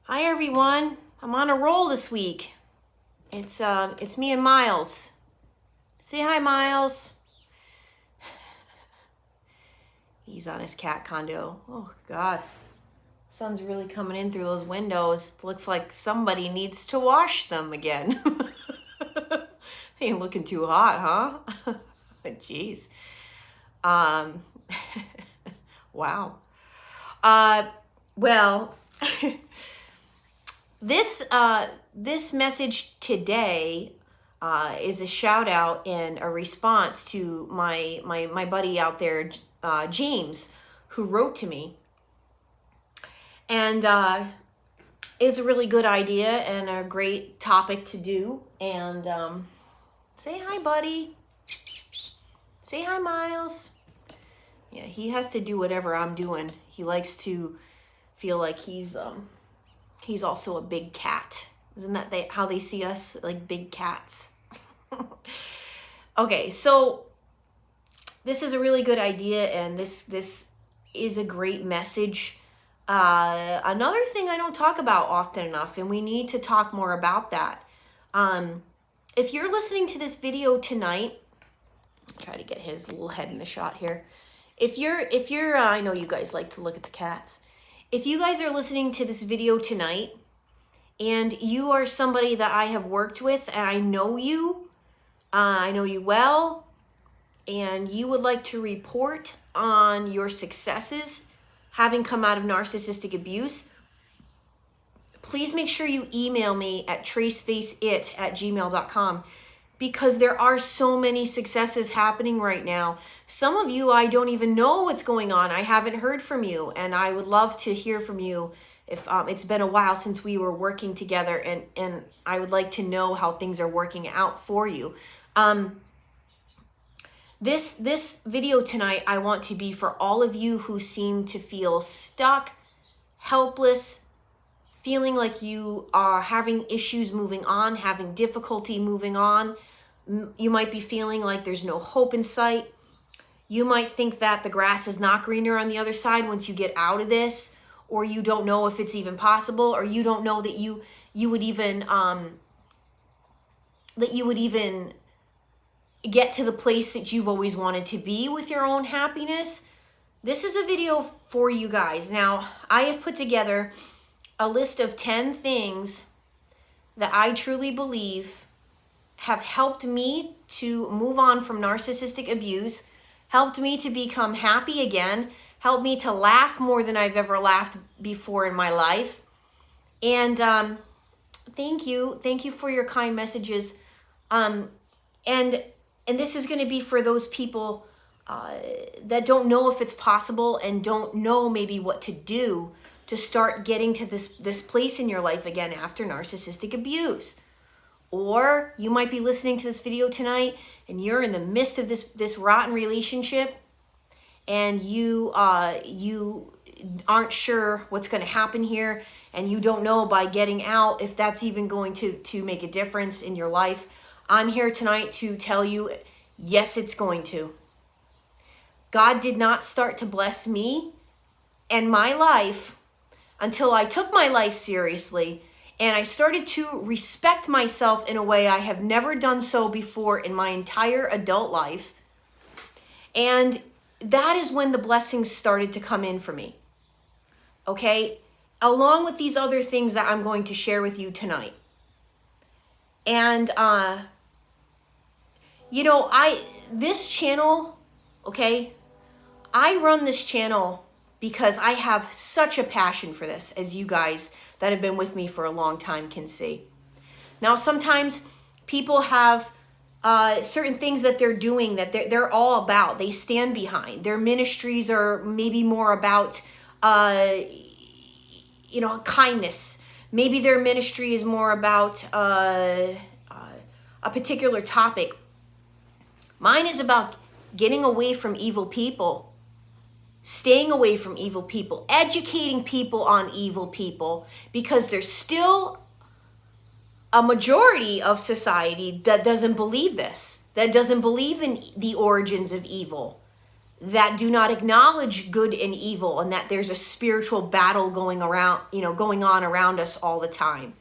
Hi everyone. I'm on a roll this week. It's me and Miles. Say hi, Miles. He's on his cat condo. Oh God. Sun's really coming in through those windows. Looks like somebody needs to wash them again. They ain't looking too hot, huh? Jeez. Um wow. Well, this message today is a shout out and a response to my buddy out there, James, who wrote to me, and it's a really good idea and a great topic to do. And say hi, buddy. Say hi, Miles. Yeah, he has to do whatever I'm doing. He likes to feel like he's also a big cat. Isn't that how they see us, like big cats? Okay, so this is a really good idea, and this is a great message. Another thing I don't talk about often enough, and we need to talk more about that. If you're listening to this video tonight, I'll try to get his little head in the shot here. If you're I know you guys like to look at the cats. If you guys are listening to this video tonight and you are somebody that I have worked with and I know you well, and you would like to report on your successes having come out of narcissistic abuse, please make sure you email me at tracefaceit@gmail.com, because there are so many successes happening right now. Some of you, I don't even know what's going on. I haven't heard from you, and I would love to hear from you. If it's been a while since we were working together, and I would like to know how things are working out for you. This video tonight, I want to be for all of you who seem to feel stuck, helpless, feeling like you are having issues moving on, having difficulty moving on. You might be feeling like there's no hope in sight. You might think that the grass is not greener on the other side once you get out of this, or you don't know if it's even possible, or you don't know that you would even get to the place that you've always wanted to be with your own happiness. This is a video for you guys. Now, I have put together a list of 10 things that I truly believe have helped me to move on from narcissistic abuse, helped me to become happy again, helped me to laugh more than I've ever laughed before in my life. And thank you for your kind messages. And this is going to be for those people that don't know if it's possible and don't know maybe what to do to start getting to this place in your life again after narcissistic abuse. Or you might be listening to this video tonight and you're in the midst of this rotten relationship, and you aren't sure what's going to happen here, and you don't know by getting out if that's even going to make a difference in your life. I'm here tonight to tell you, yes, it's going to. God did not start to bless me and my life until I took my life seriously and I started to respect myself in a way I have never done so before in my entire adult life. And that is when the blessings started to come in for me. Okay? Along with these other things that I'm going to share with you tonight. And, this channel, okay, I run this channel because I have such a passion for this, as you guys that have been with me for a long time can see. Now, sometimes people have certain things that they're doing that they're all about, they stand behind. Their ministries are maybe more about, kindness. Maybe their ministry is more about a particular topic. Mine is about getting away from evil people, staying away from evil people, educating people on evil people, because there's still a majority of society that doesn't believe this, that doesn't believe in the origins of evil. that do not acknowledge good and evil, and that there's a spiritual battle going on around us all the time.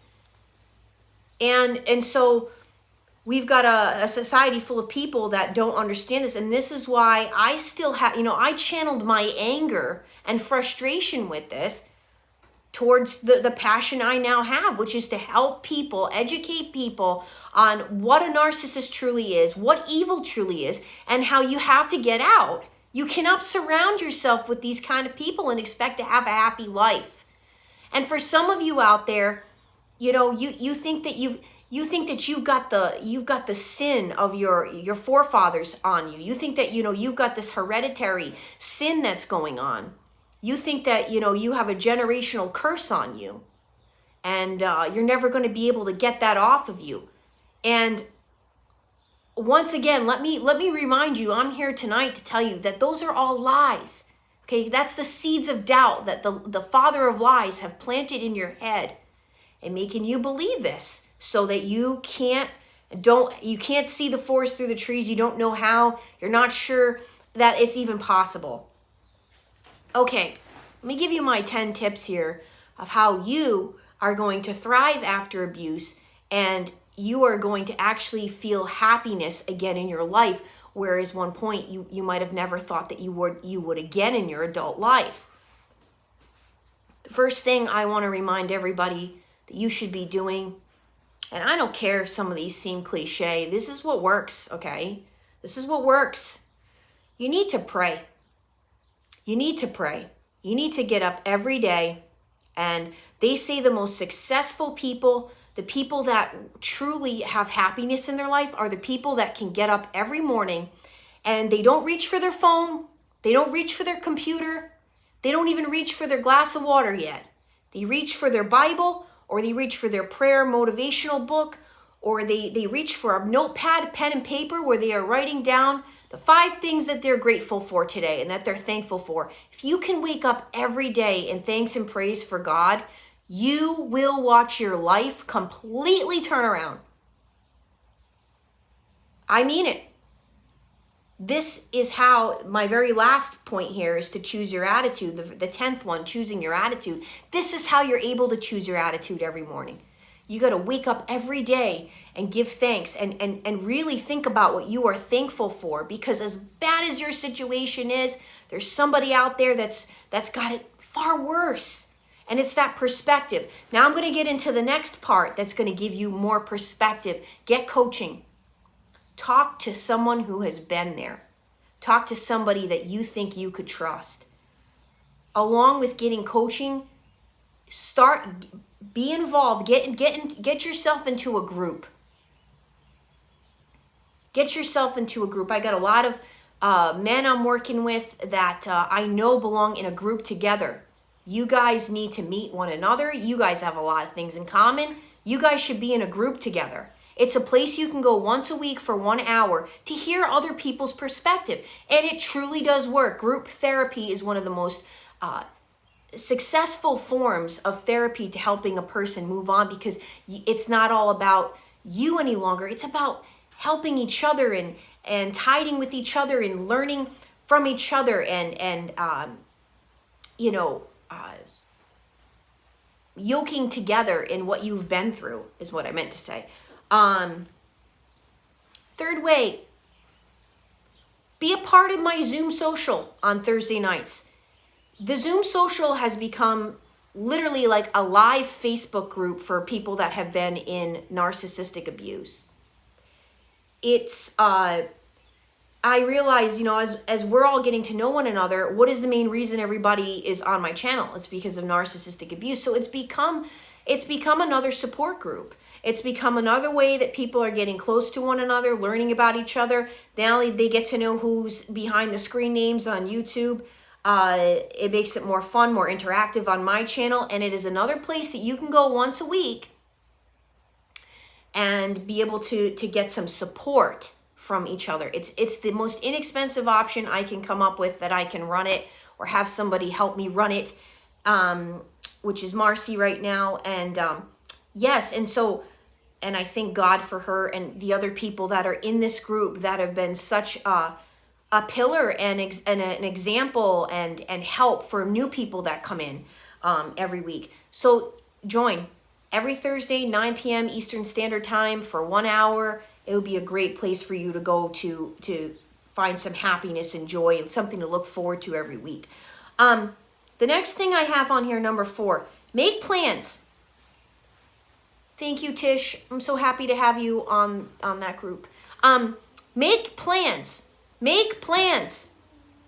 And so we've got a society full of people that don't understand this. And this is why I still have, I channeled my anger and frustration with this towards the passion I now have, which is to help people, educate people on what a narcissist truly is, what evil truly is, and how you have to get out. You cannot surround yourself with these kind of people and expect to have a happy life. And for some of you out there, you think that you've got the sin of your forefathers on you. You think that you've got this hereditary sin that's going on. You think that you have a generational curse on you, and you're never going to be able to get that off of you. And once again, let me remind you, I'm here tonight to tell you that those are all lies. Okay, that's the seeds of doubt that the father of lies have planted in your head and making you believe this, so that you can't see the forest through the trees. You don't know how. You're not sure that it's even possible. Okay, let me give you my 10 tips here of how you are going to thrive after abuse, and you are going to actually feel happiness again in your life, whereas one point you might have never thought that you would again in your adult life. The first thing I want to remind everybody that you should be doing, and I don't care if some of these seem cliche, this is what works, okay? This is what works. You need to pray. You need to pray. You need to get up every day. And they say the most successful people, the people that truly have happiness in their life, are the people that can get up every morning and they don't reach for their phone. They don't reach for their computer. They don't even reach for their glass of water yet. They reach for their Bible, or they reach for their prayer motivational book, or they reach for a notepad, pen and paper, where they are writing down the 5 things that they're grateful for today and that they're thankful for. If you can wake up every day in thanks and praise for God, you will watch your life completely turn around. I mean it. This is how, my very last point here is to choose your attitude. The 10th one, choosing your attitude. This is how you're able to choose your attitude every morning. You got to wake up every day and give thanks and really think about what you are thankful for, because as bad as your situation is, there's somebody out there that's got it far worse. And it's that perspective. Now I'm going to get into the next part that's going to give you more perspective. Get coaching. Talk to someone who has been there. Talk to somebody that you think you could trust. Along with getting coaching, be involved. Get yourself into a group. Get yourself into a group. I got a lot of men I'm working with that I know belong in a group together. You guys need to meet one another. You guys have a lot of things in common. You guys should be in a group together. It's a place you can go once a week for 1 hour to hear other people's perspective. And it truly does work. Group therapy is one of the most successful forms of therapy to helping a person move on, because it's not all about you any longer. It's about helping each other and tiding with each other and learning from each other and yoking together in what you've been through, is what I meant to say. Third way, be a part of my Zoom social on Thursday nights. The Zoom social has become literally like a live Facebook group for people that have been in narcissistic abuse. It's, I realize, as we're all getting to know one another, what is the main reason everybody is on my channel? It's because of narcissistic abuse. So it's become another support group. It's become another way that people are getting close to one another, learning about each other. Not only they get to know who's behind the screen names on YouTube, it makes it more fun, more interactive on my channel. And it is another place that you can go once a week and be able to get some support from each other. It's the most inexpensive option I can come up with that I can run it or have somebody help me run it, which is Marcy right now. And yes, and I thank God for her and the other people that are in this group that have been such a a pillar and an example and help for new people that come in every week. So join every Thursday, 9 p.m. Eastern Standard Time for 1 hour. It would be a great place for you to go to find some happiness and joy and something to look forward to every week. The next thing I have on here, number 4, make plans. Thank you, Tish. I'm so happy to have you on that group. Make plans. Make plans.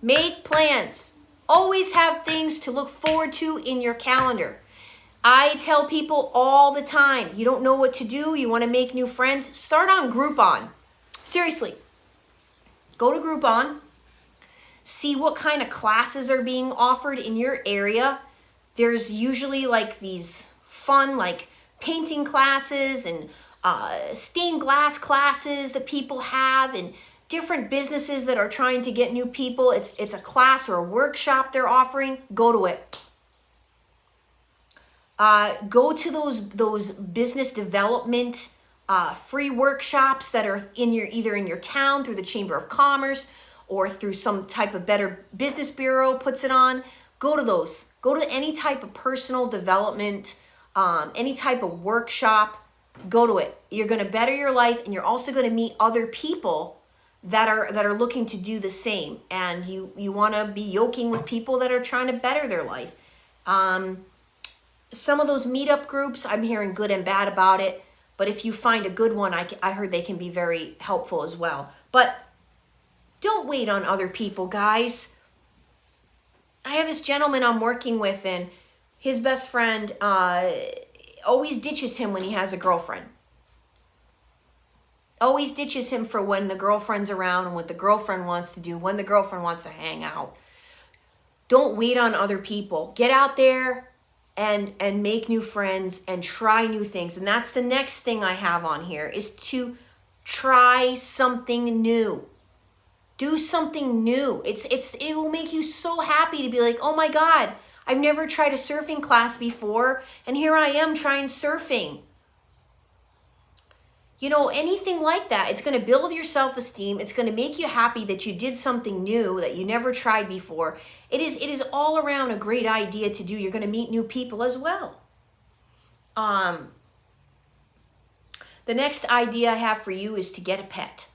Make plans. Always have things to look forward to in your calendar. I tell people all the time, you don't know what to do, you want to make new friends, start on Groupon. Seriously. Go to Groupon. See what kind of classes are being offered in your area. There's usually like these fun like painting classes and stained glass classes that people have, and different businesses that are trying to get new people. It's a class or a workshop they're offering. Go to it. Go to those business development free workshops that are either in your town through the Chamber of Commerce or through some type of Better Business Bureau puts it on. Go to those. Go to any type of personal development, any type of workshop. Go to it. You're going to better your life, and you're also going to meet other people that are looking to do the same. And you want to be yoking with people that are trying to better their life. Some of those meetup groups, I'm hearing good and bad about it. But if you find a good one, I heard they can be very helpful as well. But don't wait on other people, guys. I have this gentleman I'm working with, and his best friend always ditches him when he has a girlfriend. Always ditches him for when the girlfriend's around and what the girlfriend wants to do, when the girlfriend wants to hang out. Don't wait on other people. Get out there and make new friends and try new things. And that's the next thing I have on here, is to try something new. Do something new. It will make you so happy to be like, oh my God, I've never tried a surfing class before, and here I am trying surfing. You know, anything like that. It's going to build your self-esteem. It's going to make you happy that you did something new that you never tried before. It is all around a great idea to do. You're going to meet new people as well. The next idea I have for you is to get a pet.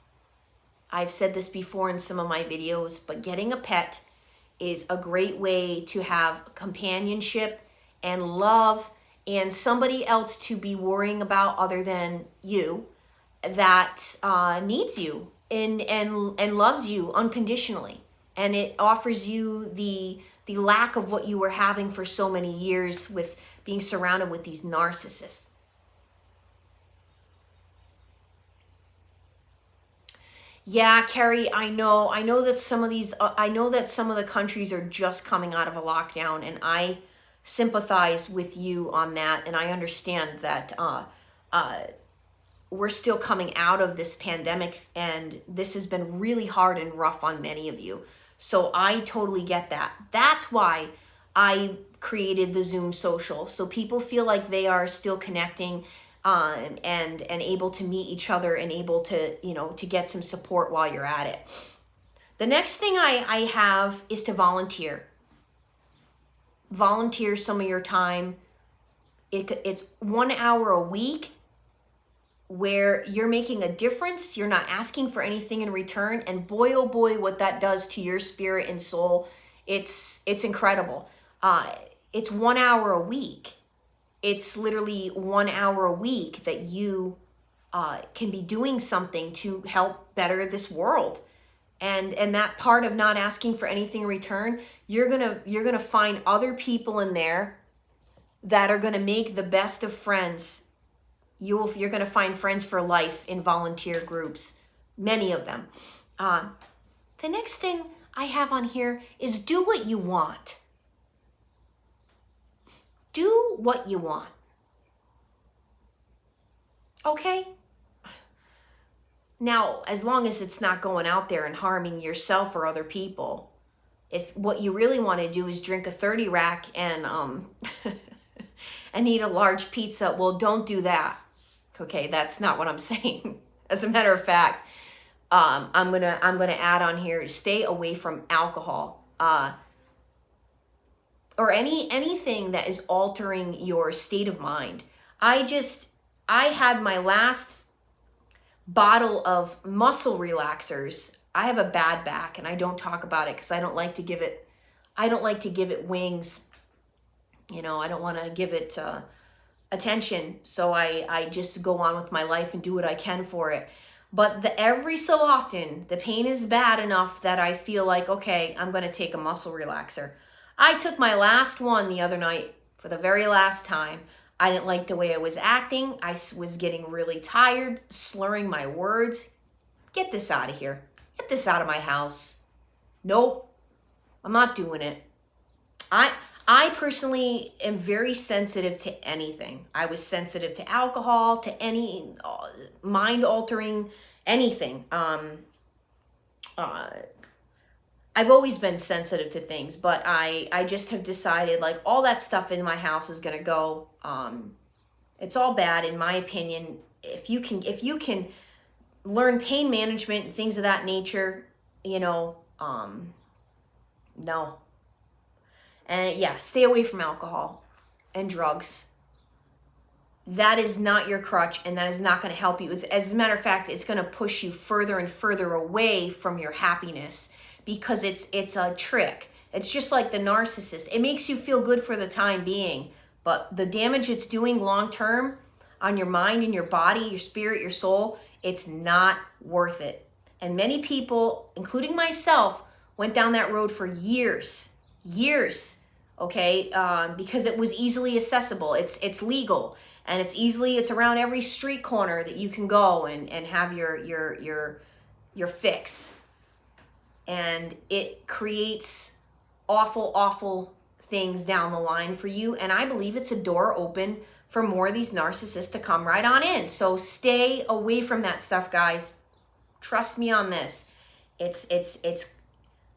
I've said this before in some of my videos, but getting a pet is a great way to have companionship and love and somebody else to be worrying about other than you, that needs you and loves you unconditionally. And it offers you the lack of what you were having for so many years with being surrounded with these narcissists. Yeah, Carrie, I know that some of the countries are just coming out of a lockdown, and I sympathize with you on that, and I understand that we're still coming out of this pandemic, and this has been really hard and rough on many of you. So I totally get that. That's why I created the Zoom social, so people feel like they are still connecting and able to meet each other and able to, to get some support while you're at it. The next thing I have is to volunteer. Volunteer some of your time. It's 1 hour a week where you're making a difference. You're not asking for anything in return. And boy, oh boy, what that does to your spirit and soul. It's incredible. It's 1 hour a week. It's literally 1 hour a week that you can be doing something to help better this world. And that part of not asking for anything in return, you're gonna find other people in there that are gonna make the best of friends. You're gonna find friends for life in volunteer groups, many of them. The next thing I have on here is do what you want. Do what you want. Okay? Now, as long as it's not going out there and harming yourself or other people, if what you really want to do is drink a 30 rack and and eat a large pizza, well, don't do that. Okay, that's not what I'm saying. As a matter of fact, I'm gonna add on here, stay away from alcohol, or anything that is altering your state of mind. I had my last bottle of muscle relaxers. I have a bad back, and I don't talk about it because I don't like to give it wings. You know, I don't want to give it attention. So I just go on with my life and do what I can for it. But every so often, the pain is bad enough that I feel like, okay, I'm going to take a muscle relaxer. I took my last one the other night for the very last time. I didn't like the way I was acting. I was getting really tired, slurring my words. Get this out of here. Get this out of my house. Nope, I'm not doing it. I personally am very sensitive to anything. I was sensitive to alcohol, to any mind-altering anything. I've always been sensitive to things, but I just have decided, like, all that stuff in my house is gonna go. It's all bad, in my opinion. If you can learn pain management and things of that nature, you know, no. And yeah, stay away from alcohol and drugs. That is not your crutch, and that is not going to help you. As a matter of fact, it's going to push you further and further away from your happiness, because it's a trick. It's just like the narcissist. It makes you feel good for the time being, but the damage it's doing long term on your mind and your body, your spirit, your soul, it's not worth it. And many people, including myself, went down that road for years, okay, because it was easily accessible. It's legal, and it's around every street corner that you can go and have your fix. And it creates awful things down the line for you. And I believe it's a door open for more of these narcissists to come right on in. So stay away from that stuff, guys. Trust me on this. It's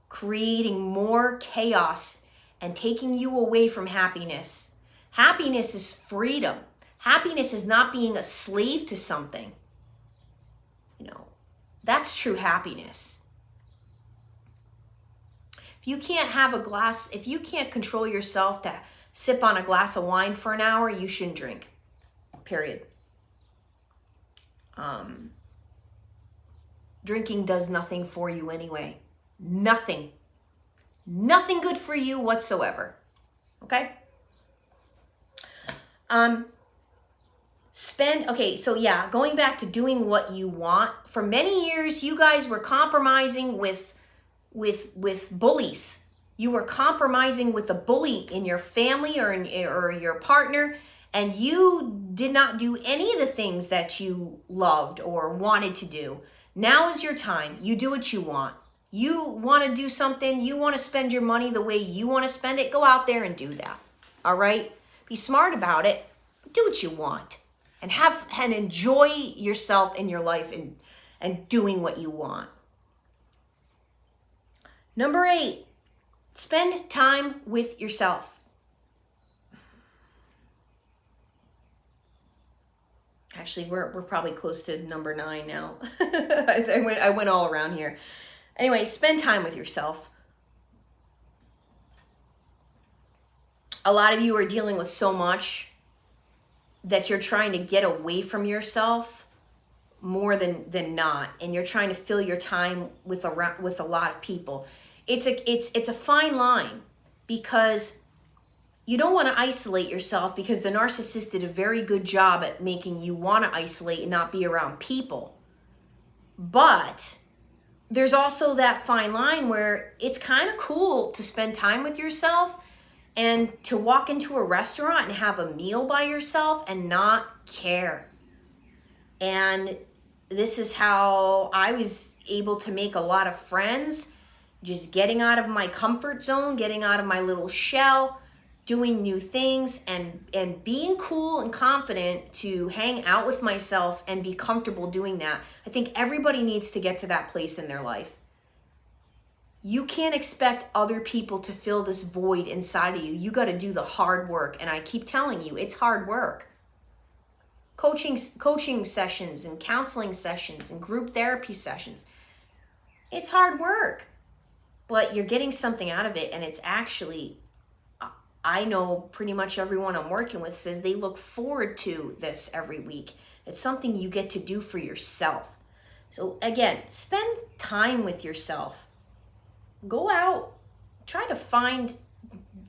creating more chaos and taking you away from happiness. Happiness is freedom. Happiness is not being a slave to something. You know, that's true happiness. If you can't control yourself to sip on a glass of wine for an hour, you shouldn't drink. Period. Drinking does nothing for you anyway. Nothing good for you whatsoever. Okay? Going back to doing what you want. For many years, you guys were compromising with bullies. You were compromising with a bully in your family or your partner, and you did not do any of the things that you loved or wanted to do. Now is your time. You do what you want. You want to do something, you want to spend your money the way you want to spend it, go out there and do that. All right? Be smart about it. Do what you want. And enjoy yourself in your life and doing what you want. Number 8, spend time with yourself. Actually, we're probably close to number 9 now. I went all around here. Anyway, spend time with yourself. A lot of you are dealing with so much that you're trying to get away from yourself more than not, and you're trying to fill your time with a lot of people. It's a fine line, because you don't want to isolate yourself, because the narcissist did a very good job at making you want to isolate and not be around people. But there's also that fine line where it's kind of cool to spend time with yourself and to walk into a restaurant and have a meal by yourself and not care. And this is how I was able to make a lot of friends, just getting out of my comfort zone, getting out of my little shell, doing new things, and being cool and confident to hang out with myself and be comfortable doing that. I think everybody needs to get to that place in their life. You can't expect other people to fill this void inside of you. You got to do the hard work. And I keep telling you, it's hard work. Coaching sessions and counseling sessions and group therapy sessions. It's hard work, but you're getting something out of it. And it's actually, I know pretty much everyone I'm working with says they look forward to this every week. It's something you get to do for yourself. So again, spend time with yourself. Go out, try to find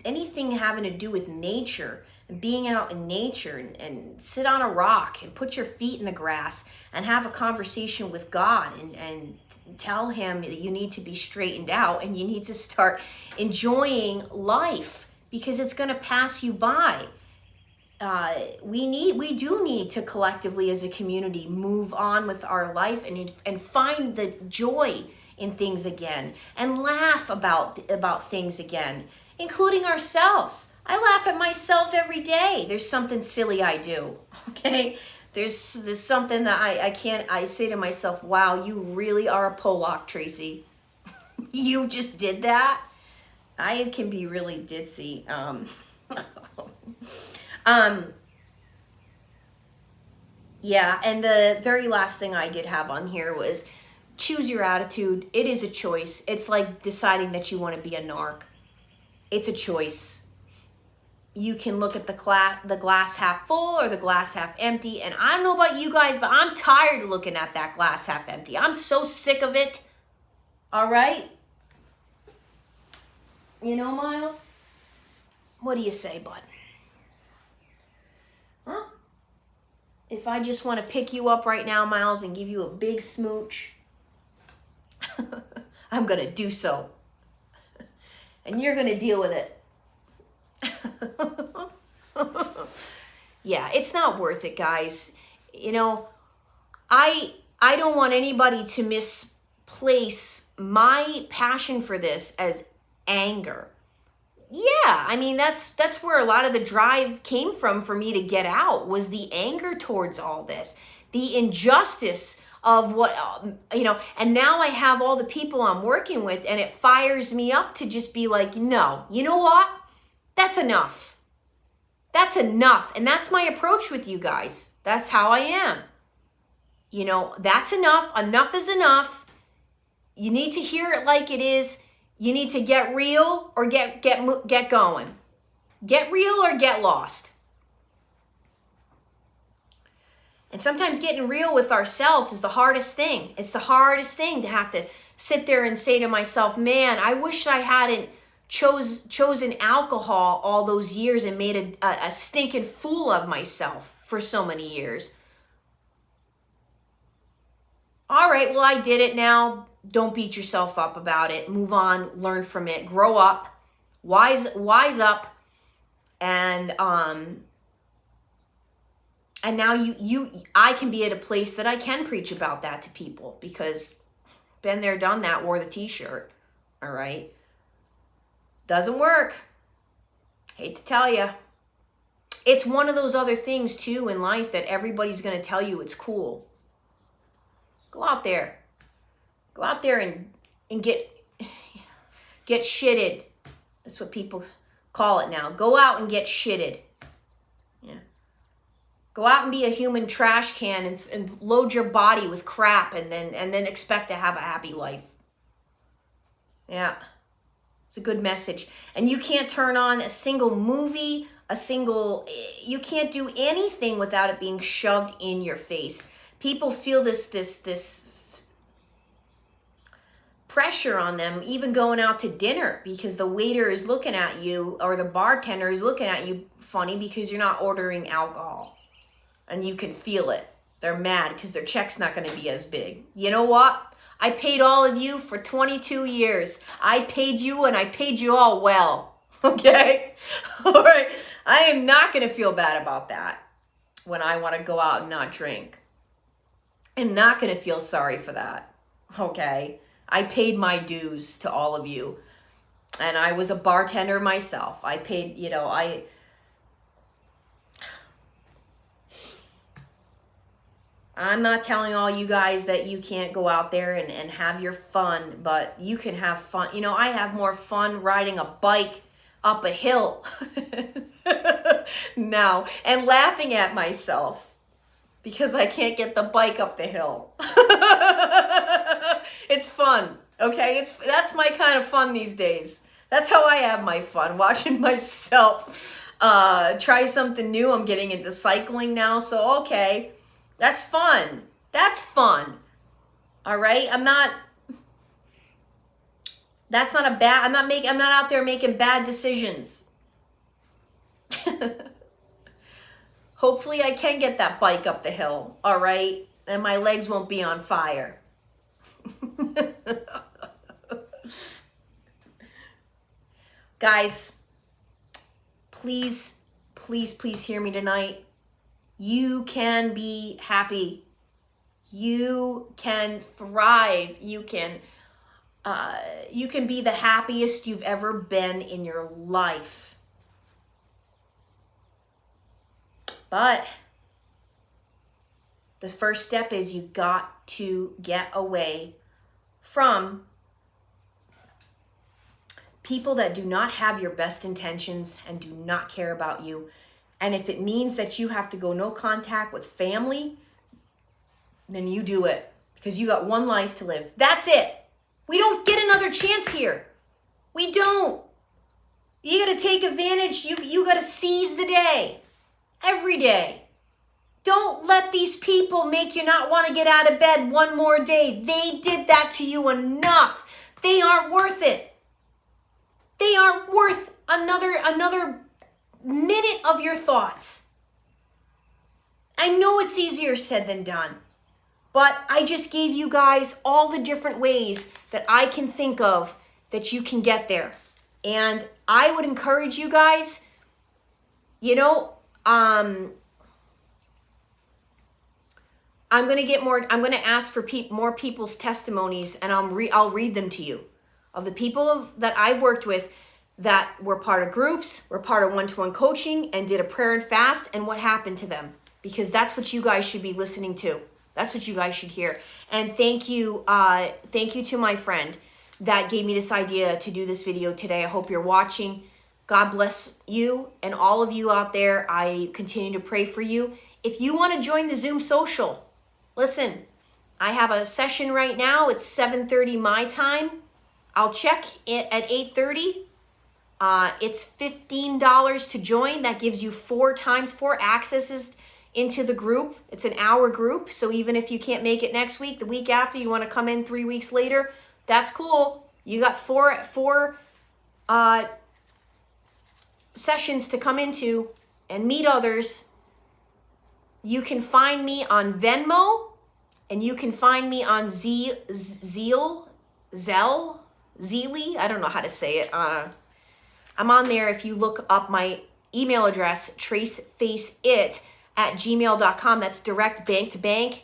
anything having to do with nature and being out in nature, and sit on a rock and put your feet in the grass and have a conversation with God, and tell him that you need to be straightened out and you need to start enjoying life, because it's going to pass you by. We do need to collectively as a community move on with our life and find the joy in things again, and laugh about things again, including ourselves. I laugh at myself every day. There's something silly I do. Okay, there's something that I say to myself, wow, you really are a Pollock, Tracy. You just did that. I can be really ditzy. Yeah, and the very last thing I did have on here was choose your attitude. It is a choice. It's like deciding that you want to be a narc. It's a choice. You can look at the glass half full or the glass half empty. And I don't know about you guys, but I'm tired of looking at that glass half empty. I'm so sick of it. All right? You know, Miles? What do you say, bud? Huh? If I just want to pick you up right now, Miles, and give you a big smooch, I'm going to do so. And you're going to deal with it. Yeah, it's not worth it, guys. You know, I don't want anybody to misplace my passion for this as anger. Yeah, I mean, that's where a lot of the drive came from for me to get out, was the anger towards all this, the injustice of what, and now I have all the people I'm working with, and it fires me up to just be like, no, you know what? That's enough. That's enough. And that's my approach with you guys. That's how I am. You know, that's enough. Enough is enough. You need to hear it like it is. You need to get real or get going. Get real or get lost. And sometimes getting real with ourselves is the hardest thing. It's the hardest thing to have to sit there and say to myself, man, I wish I hadn't chosen alcohol all those years and made a stinking fool of myself for so many years. All right, well, I did it now. Don't beat yourself up about it. Move on, learn from it, grow up, wise up, and now I can be at a place that I can preach about that to people, because been there, done that, wore the t-shirt. All right. Doesn't work. Hate to tell you. It's one of those other things too in life that everybody's going to tell you it's cool. Go out there. Go out there and get shitted. That's what people call it now. Go out and get shitted. Yeah. Go out and be a human trash can and load your body with crap and then expect to have a happy life. Yeah. It's a good message. And you can't turn on a single movie, you can't do anything without it being shoved in your face. People feel this pressure on them, even going out to dinner, because the waiter is looking at you or the bartender is looking at you funny because you're not ordering alcohol. And you can feel it. They're mad because their check's not going to be as big. You know what? I paid all of you for 22 years. I paid you, and I paid you all well. Okay? All right. I am not going to feel bad about that when I want to go out and not drink. I'm not going to feel sorry for that. Okay? I paid my dues to all of you. And I was a bartender myself. I paid, I'm not telling all you guys that you can't go out there and have your fun, but you can have fun. I have more fun riding a bike up a hill now and laughing at myself because I can't get the bike up the hill. It's fun. Okay, that's my kind of fun these days. That's how I have my fun, watching myself try something new. I'm getting into cycling now, so okay, that's fun. That's fun. All right, that's not a bad, I'm not out there making bad decisions. Hopefully I can get that bike up the hill, all right? And my legs won't be on fire. Guys, please, please, please hear me tonight. You can be happy. You can thrive. You can be the happiest you've ever been in your life. But the first step is you got to get away from people that do not have your best intentions and do not care about you. And if it means that you have to go no contact with family, then you do it, because you got one life to live. That's it. We don't get another chance here. We don't. You got to take advantage. You got to seize the day. Every day. Don't let these people make you not want to get out of bed one more day. They did that to you enough. They aren't worth it. They aren't worth another minute of your thoughts. I know it's easier said than done, but I just gave you guys all the different ways that I can think of that you can get there. And I would encourage you guys, I'm going to ask for more people's testimonies, and I'll read them to you, of the people that I worked with that were part of groups, were part of one-to-one coaching, and did a prayer and fast, and what happened to them. Because that's what you guys should be listening to. That's what you guys should hear. And thank you to my friend that gave me this idea to do this video today. I hope you're watching. God bless you and all of you out there. I continue to pray for you. If you want to join the Zoom social, listen, I have a session right now. It's 7:30 my time. I'll check it at 8:30. It's $15 to join. That gives you 4 accesses into the group. It's an hour group. So even if you can't make it next week, the week after, you want to come in 3 weeks later, that's cool. You got four sessions to come into and meet others. You can find me on Venmo, and you can find me on Zelle. I don't know how to say it. I'm on there. If you look up my email address, tracefaceit@gmail.com. That's direct bank to bank.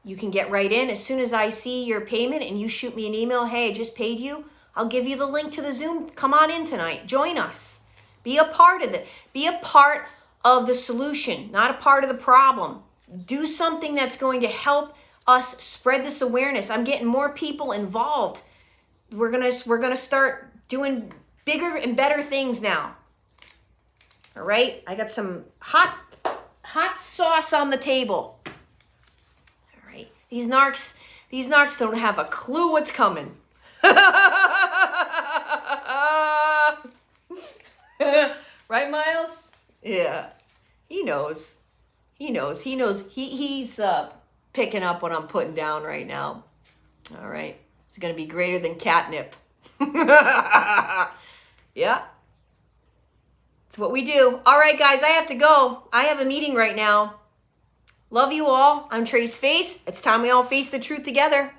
You can get right in. As soon as I see your payment and you shoot me an email, hey, I just paid you, I'll give you the link to the Zoom. Come on in tonight. Join us. Be a part of it. Be a part of the solution, not a part of the problem. Do something that's going to help us spread this awareness. I'm getting more people involved. We're gonna start doing bigger and better things now. All right, I got some hot sauce on the table. All right, these narcs don't have a clue what's coming. Right, Miles? Yeah, he knows. He's picking up what I'm putting down right now. All right, it's gonna be greater than catnip. Yeah. It's what we do. All right, guys, I have to go. I have a meeting right now. Love you all. I'm Trace Face. It's time we all face the truth together.